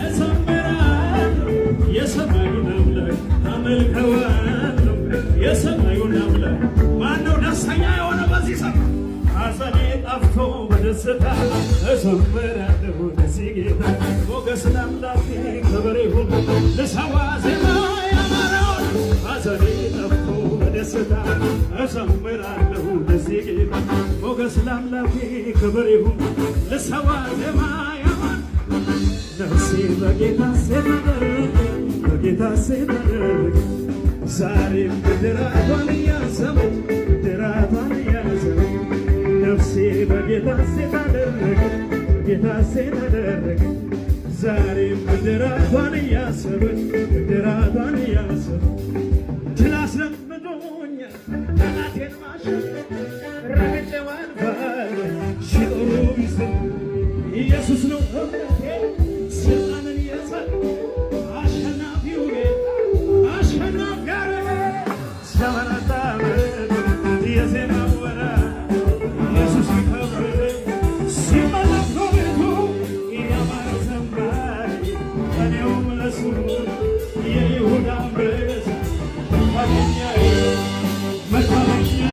እዘምራለሁ የሰማዩን አምላክ አመልከዋለሁ የሰማዩን አምላክ ማነው ደስተኛ የሆነ በዚህ ሰዓት ሐዘኔ ጠፍቶ በደስታ እዘምራለሁ ለዚህ ጌታ ሞገስ ለአምላኬ ክብር ይሁን ልሰዋ ዜማ ያማረውን ሐዘኔ ጠፍቶ በደስታ እዘምራለሁ ለዚህ ጌታ ሞገስ ለአምላኬ ክብር ይሁን ልሰዋ ዜማ ያማረ ነፍሴ በጌታ ሴት አደረገ በጌታ ሴት አደረገ ዛሬም ብድራቷን እያሰበች ብድራቷን እያሰበች ነፍሴ በጌታ ሴት አደረገ በጌታ ሴት አደረገ ዛሬም ብድራቷን እያሰበች ብድራቷን እያሰበች ድል አስለምዶኛል ጠላቴን ማሸነፍ ረግጬው አልፋለሁ ሲኦሉ ቢስት ኢየሱስ ነው እምነቴ ስልጣንን የሰጠ አሸናፊው ጌታ አሸናፊ ያረገ ዘመን አጣበብ የዜማ ወራት ኢየሱስ ይከብር ሲመለክ በቤቱ ያማረ ዘማሪ እኔውም ለሱ የይሁዳ አንበሳ